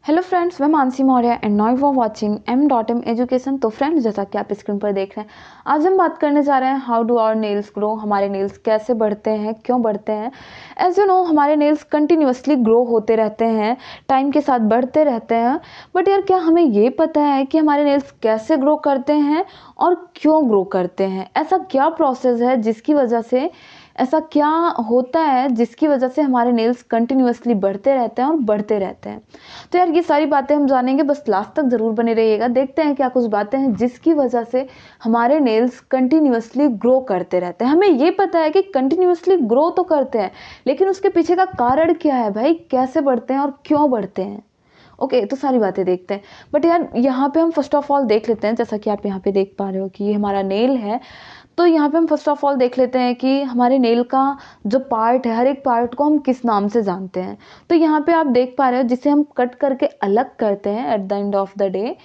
Hello friends, मैं Mansi Maurya and now you are watching m.m education. तो friends, जैसा कि आप स्क्रीन पर देख रहे हैं, आज हम बात करने जा रहे हैं how do our nails grow. हमारे नेल्स कैसे बढ़ते हैं, क्यों बढ़ते हैं। एज यू नो, हमारे नेल्स कंटिन्यूअसली ग्रो होते रहते हैं, टाइम के साथ बढ़ते रहते हैं। बट यार, क्या हमें ये पता है कि हमारे नेल्स कैसे ग्रो करते हैं और क्यों ग्रो करते हैं? ऐसा क्या प्रोसेस है जिसकी वजह से, ऐसा क्या होता है जिसकी वजह से हमारे नेल्स कंटिन्यूअसली बढ़ते रहते हैं और बढ़ते रहते हैं? तो यार, ये सारी बातें हम जानेंगे, बस लास्ट तक ज़रूर बने रहिएगा। देखते हैं क्या कुछ बातें हैं जिसकी वजह से हमारे नेल्स कंटिन्यूअसली ग्रो करते रहते हैं। हमें ये पता है कि कंटिन्यूअसली ग्रो तो करते हैं, लेकिन उसके पीछे का कारण क्या है भाई, कैसे बढ़ते हैं और क्यों बढ़ते हैं। ओके, तो सारी बातें देखते हैं। बट यार, यहाँ पे हम फर्स्ट ऑफ ऑल देख लेते हैं, जैसा कि आप यहाँ पे देख पा रहे हो कि ये हमारा नेल है। तो यहाँ पे हम फर्स्ट ऑफ ऑल देख लेते हैं कि हमारे नेल का जो पार्ट है, हर एक पार्ट को हम किस नाम से जानते हैं। तो यहाँ पे आप देख पा रहे हो, जिसे हम कट करके अलग करते हैं at the end of the day,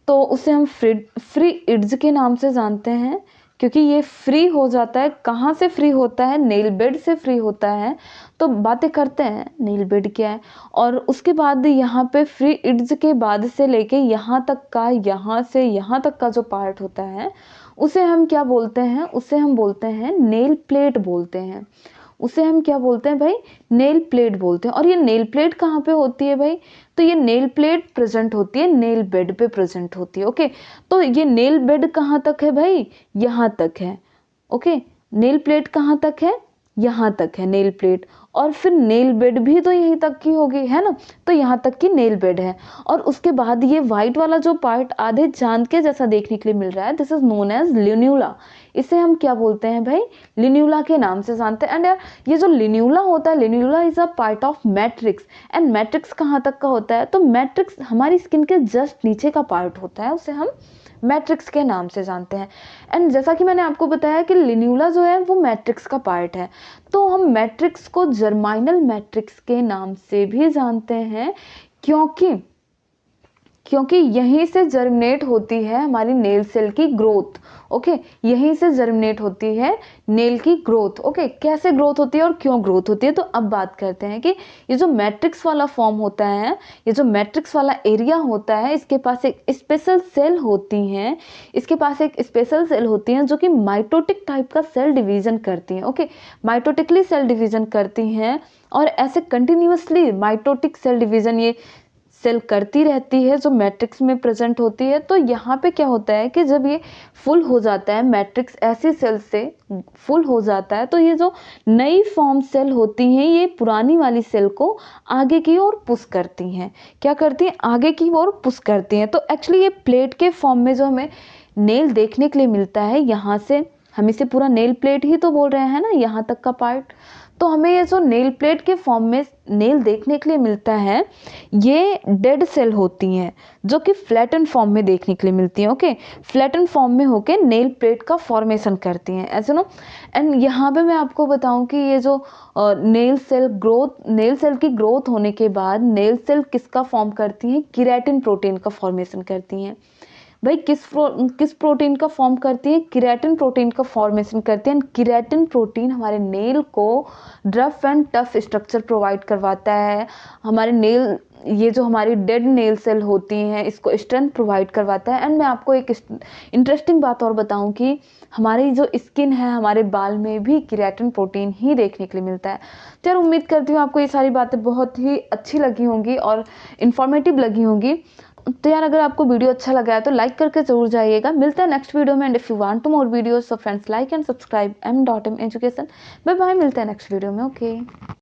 तो उसे हम फ्री इड्ज के नाम से जानते हैं, क्योंकि ये फ्री हो जाता है। कहाँ से फ्री होता है? नेल बेड से फ्री होता है। तो बातें करते हैं नेल बेड क्या है। और उसके बाद यहाँ पे फ्री इड्ज के बाद से लेके यहाँ तक का, यहाँ से यहाँ तक का जो पार्ट होता है, उसे हम क्या बोलते हैं? उसे हम बोलते हैं नेल प्लेट बोलते हैं। उसे हम क्या बोलते हैं भाई? नेल प्लेट बोलते हैं। और ये नेल प्लेट कहाँ पे होती है भाई? तो ये नेल प्लेट प्रेजेंट होती है नेल बेड पे प्रेजेंट होती है। ओके, तो ये नेल बेड कहाँ तक है भाई? यहाँ तक है। ओके, नेल प्लेट कहाँ तक है? यहाँ तक है नेल प्लेट। और फिर नेल बेड भी तो यहीं तक की होगी, है ना? तो यहाँ तक की नेल बेड है। और उसके बाद ये वाइट वाला जो पार्ट आधे चांद के जैसा देखने के लिए मिल रहा है, दिस इज नोन एज लिन्यूला। इसे हम क्या बोलते हैं भाई? लिन्यूला के नाम से जानते हैं। एंड यार, ये जो लिन्यूला होता है, lunula is a part of matrix. And matrix कहाँ तक का होता है? तो मैट्रिक्स हमारी स्किन के जस्ट नीचे का पार्ट होता है, उसे हम मैट्रिक्स के नाम से जानते हैं। एंड जैसा कि मैंने आपको बताया कि लिन्यूला जो है वो मैट्रिक्स का पार्ट है, तो हम मैट्रिक्स को जर्माइनल मैट्रिक्स के नाम से भी जानते हैं, क्योंकि यहीं से जर्मिनेट होती है हमारी नेल सेल की ग्रोथ। ओके, यहीं से जर्मिनेट होती है नेल की ग्रोथ। ओके, कैसे ग्रोथ होती है और क्यों ग्रोथ होती है? तो अब बात करते हैं कि ये जो मैट्रिक्स वाला फॉर्म होता है, ये जो मैट्रिक्स वाला एरिया होता है, इसके पास एक स्पेशल सेल होती हैं। इसके पास एक स्पेशल सेल होती हैं जो कि माइटोटिक टाइप का सेल डिवीजन करती हैं। ओके, माइटोटिकली सेल डिवीजन करती हैं, और ऐसे कंटिन्यूअसली माइटोटिक सेल डिवीजन ये सेल करती रहती है जो मैट्रिक्स में प्रेजेंट होती है। तो यहाँ पे क्या होता है कि जब ये फुल हो जाता है, मैट्रिक्स ऐसी सेल से फुल हो जाता है, तो ये जो नई फॉर्म सेल होती हैं, ये पुरानी वाली सेल को आगे की ओर पुश करती हैं। क्या करती हैं? आगे की ओर पुश करती हैं। तो एक्चुअली ये प्लेट के फॉर्म में जो हमें नेल देखने के लिए मिलता है, यहाँ से हम इसे पूरा नेल प्लेट ही तो बोल रहे हैं ना, यहाँ तक का पार्ट। तो हमें ये जो नेल प्लेट के फॉर्म में नेल देखने के लिए मिलता है, ये डेड सेल होती हैं जो कि फ्लैटन फॉर्म में देखने के लिए मिलती हैं। ओके, फ्लैटन फॉर्म में होके नेल प्लेट का फॉर्मेशन करती हैं, ऐसे नो। एंड यहाँ पे मैं आपको बताऊं कि ये जो नेल सेल की ग्रोथ होने के बाद नेल सेल किसका फॉर्म करती हैं? केराटिन प्रोटीन का फॉर्मेशन करती हैं। भाई, किस प्रोटीन का फॉर्म करती है? केराटिन प्रोटीन का फॉर्मेशन करती है। केराटिन प्रोटीन हमारे नेल को rough and tough structure provide करवाता है। हमारे नेल, ये जो हमारी डेड नेल सेल होती हैं, इसको स्ट्रेंथ प्रोवाइड करवाता है। एंड मैं आपको एक इंटरेस्टिंग बात और बताऊं कि हमारी जो स्किन है, हमारे बाल में भी केराटिन प्रोटीन ही देखने के लिए मिलता है। तो यार, उम्मीद करती हूँ आपको ये सारी बातें बहुत ही अच्छी लगी होंगी और इन्फॉर्मेटिव लगी होंगी। तो यार, अगर आपको वीडियो अच्छा लगा है तो लाइक करके जरूर जाइएगा। मिलते हैं नेक्स्ट वीडियो में। And if you want to more videos, so friends, like and subscribe m.m education. Bye bye, मिलते हैं नेक्स्ट वीडियो में। ओके।